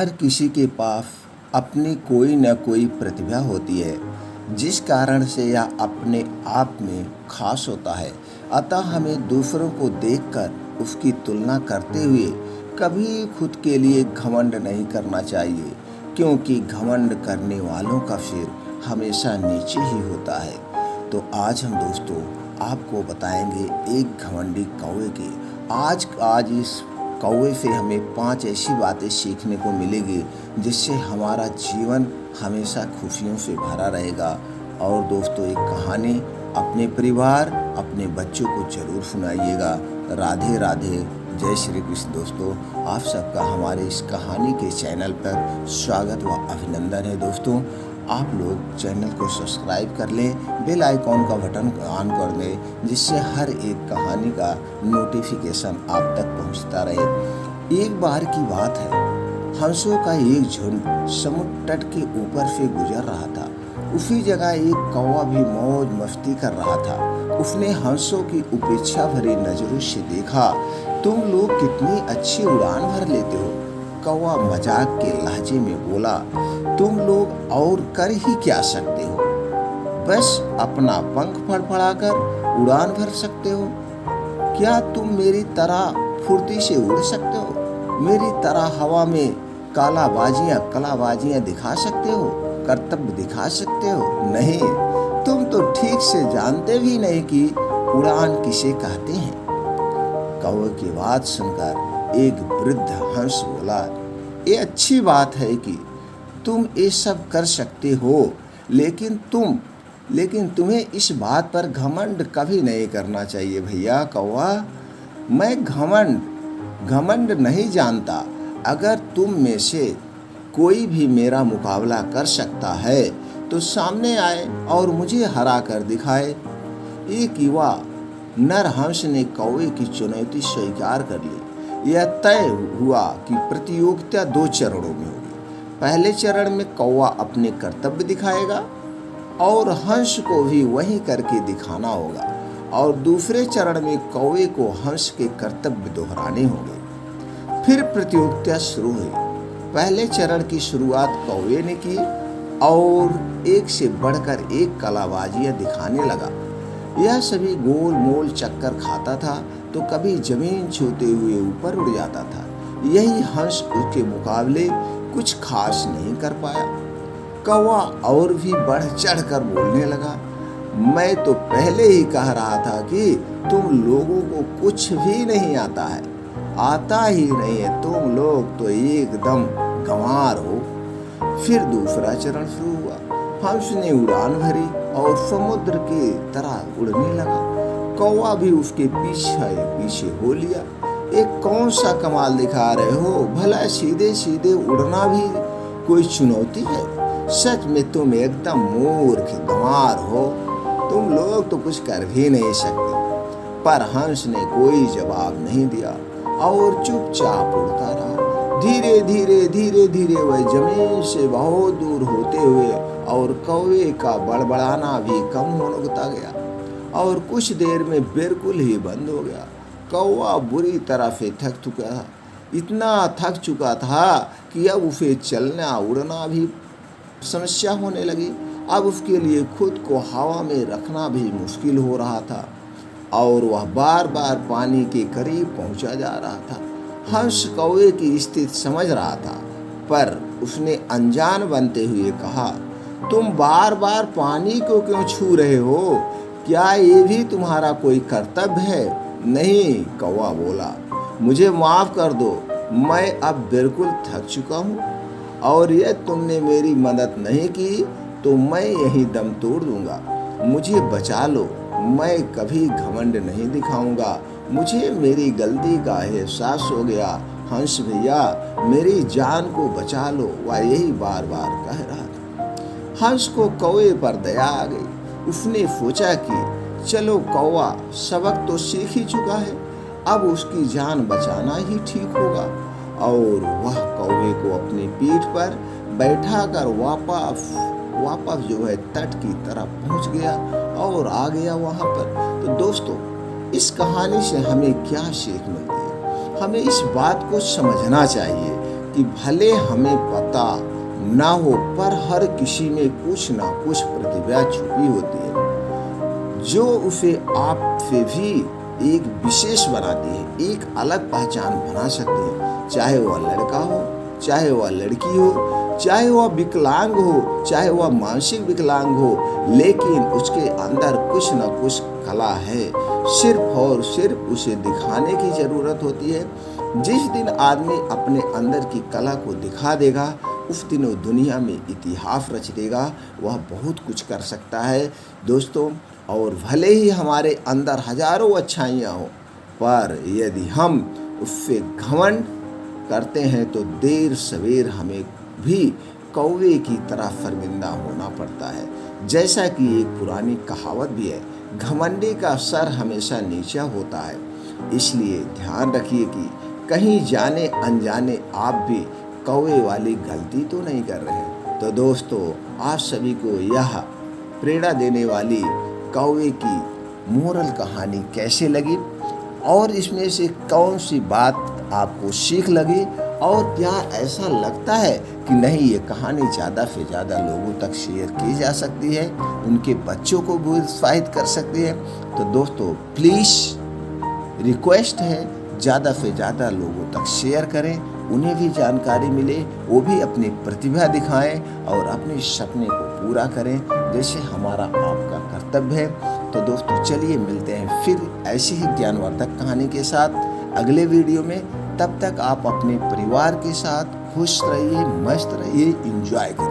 हर किसी के पास अपनी कोई न कोई प्रतिभा होती है जिस कारण से यह अपने आप में खास होता है। अतः हमें दूसरों को देखकर उसकी तुलना करते हुए कभी खुद के लिए घमंड नहीं करना चाहिए, क्योंकि घमंड करने वालों का सिर हमेशा नीचे ही होता है। तो आज हम दोस्तों आपको बताएंगे एक घमंडी कौवे की। आज इस कौवे से हमें 5 ऐसी बातें सीखने को मिलेगी जिससे हमारा जीवन हमेशा खुशियों से भरा रहेगा। और दोस्तों एक कहानी अपने परिवार, अपने बच्चों को जरूर सुनाइएगा। राधे राधे, जय श्री कृष्ण। दोस्तों आप सबका हमारे इस कहानी के चैनल पर स्वागत व अभिनंदन है। दोस्तों आप लोग चैनल को सब्सक्राइब कर लें, बेल आइकॉन का बटन ऑन कर दें, जिससे हर एक कहानी का नोटिफिकेशन आप तक पहुंचता रहे। एक बार की बात है, हंसों का एक झुंड समुद्र तट के ऊपर से गुजर रहा था। उसी जगह एक कौवा भी मौज मस्ती कर रहा था। उसने हंसों की उपेक्षा भरी नजरों से देखा। तुम लोग कितनी अच्छी उड़ान भर लेते हो, कौवा मजाक के लहजे में बोला। तुम लोग और कर ही क्या सकते हो, बस अपना पंख फड़फड़ाकर उड़ान भर सकते हो। क्या तुम मेरी तरह फुर्ती से उड़ सकते हो, मेरी तरह हवा में कलाबाजियां दिखा सकते हो, कर्तव्य दिखा सकते हो? नहीं, तुम तो ठीक से जानते भी नहीं कि उड़ान किसे कहते हैं। कौवे की बात सुनकर एक वृद्ध हंस बोला, ये अच्छी बात है कि तुम ये सब कर सकते हो, लेकिन तुम्हें इस बात पर घमंड कभी नहीं करना चाहिए। भैया कौवा, मैं घमंड नहीं जानता। अगर तुम में से कोई भी मेरा मुकाबला कर सकता है तो सामने आए और मुझे हरा कर दिखाए। एक युवा नर हंस ने कौवे की चुनौती स्वीकार कर ली। यह तय हुआ कि प्रतियोगिता 2 चरणों में होगी। पहले चरण में कौवा अपने कर्तव्य दिखाएगा और हंस को भी वही करके दिखाना होगा, और दूसरे चरण में कौवे को हंस के कर्तव्य दोहराने होंगे। फिर प्रतियोगिता शुरू हुई। पहले चरण की शुरुआत कौवे ने की और एक से बढ़कर एक कलाबाजियां दिखाने लगा। यह सभी गोल मोल चक्कर खाता था तो कभी जमीन छूते हुए ऊपर उड़ जाता था। यही हंस उसके मुकाबले कुछ खास नहीं कर पाया। कौवा और भी बढ़ चढ़ कर बोलने लगा, मैं तो पहले ही कह रहा था कि तुम लोगों को कुछ भी नहीं आता ही नहीं है, तुम लोग तो एकदम गंवार हो। फिर दूसरा चरण शुरू हुआ। हंस ने उड़ान भरी और समुद्र की तरह उड़ने लगा। कौवा भी उसके पीछे हो लिया। एक कौन सा कमाल दिखा रहे हो, भला सीधे सीधे उड़ना भी कोई चुनौती है? सच में तुम एकदम मूर्ख गंवार हो, तुम लोग तो कुछ कर भी नहीं सकते। पर हंस ने कोई जवाब नहीं दिया और चुपचाप उड़ता रहा। धीरे धीरे वह जमीन से बहुत दूर होते हुए और कौवे का बड़बड़ाना भी कम होने लगता गया और कुछ देर में बिल्कुल ही बंद हो गया। कौवा बुरी तरह से थक चुका था। इतना थक चुका था कि अब उसे चलना उड़ना भी समस्या होने लगी। अब उसके लिए खुद को हवा में रखना भी मुश्किल हो रहा था और वह बार बार पानी के करीब पहुंचा जा रहा था। हंस कौवे की स्थिति समझ रहा था, पर उसने अनजान बनते हुए कहा, तुम बार बार पानी को क्यों छू रहे हो? क्या ये भी तुम्हारा कोई कर्तव्य है? नहीं, कौवा बोला, मुझे माफ कर दो, मैं अब बिल्कुल थक चुका हूँ और यह तुमने मेरी मदद नहीं की तो मैं यही दम तोड़ दूंगा। मुझे बचा लो, मैं कभी घमंड नहीं दिखाऊंगा। मुझे मेरी गलती का एहसास हो गया। हंस भैया, मेरी जान को बचा लो, वह यही बार बार कह रहा था। हंस को कौवे पर दया आ गई। उसने सोचा कि चलो कौवा सबक तो सीख ही चुका है, अब उसकी जान बचाना ही ठीक होगा। और वह कौवे को अपनी पीठ पर बैठाकर वापस जो है तट की तरफ पहुंच गया और आ गया वहां पर। तो दोस्तों इस कहानी से हमें क्या सीख मिलती है? हमें इस बात को समझना चाहिए कि भले हमें पता ना हो पर हर किसी में कुछ ना कुछ प्रतिभा छुपी होती है जो उसे आप से भी एक विशेष बनाती है, एक अलग पहचान बना सकती है। चाहे वह लड़का हो, चाहे वह लड़की हो, चाहे वह विकलांग हो, चाहे वह मानसिक विकलांग हो, लेकिन उसके अंदर कुछ न कुछ कला है। सिर्फ और सिर्फ उसे दिखाने की जरूरत होती है। जिस दिन आदमी अपने अंदर की कला को दिखा देगा उस दिन वो दुनिया में इतिहास रच देगा। वह बहुत कुछ कर सकता है दोस्तों। और भले ही हमारे अंदर हजारों अच्छाइयाँ हो, पर यदि हम उससे घमंड करते हैं तो देर सवेर हमें भी कौवे की तरह शर्मिंदा होना पड़ता है। जैसा कि एक पुरानी कहावत भी है, घमंडी का सर हमेशा नीचा होता है। इसलिए ध्यान रखिए कि कहीं जाने अनजाने आप भी कौवे वाली गलती तो नहीं कर रहे। तो दोस्तों, आप सभी को यह प्रेरणा देने वाली कौवे की मोरल कहानी कैसे लगी और इसमें से कौन सी बात आपको सीख लगी, और क्या ऐसा लगता है कि नहीं ये कहानी ज़्यादा से ज़्यादा लोगों तक शेयर की जा सकती है, उनके बच्चों को भी उत्साहित कर सकती है। तो दोस्तों प्लीज़ रिक्वेस्ट है, ज़्यादा से ज़्यादा लोगों तक शेयर करें, उन्हें भी जानकारी मिले, वो भी अपनी प्रतिभा दिखाएं और अपने सपने को पूरा करें जैसे हमारा आपका कर्तव्य है। तो दोस्तों चलिए मिलते हैं फिर ऐसी ही ज्ञानवर्धक कहानी के साथ अगले वीडियो में। तब तक आप अपने परिवार के साथ खुश रहिए, मस्त रहिए, एंजॉय करिए।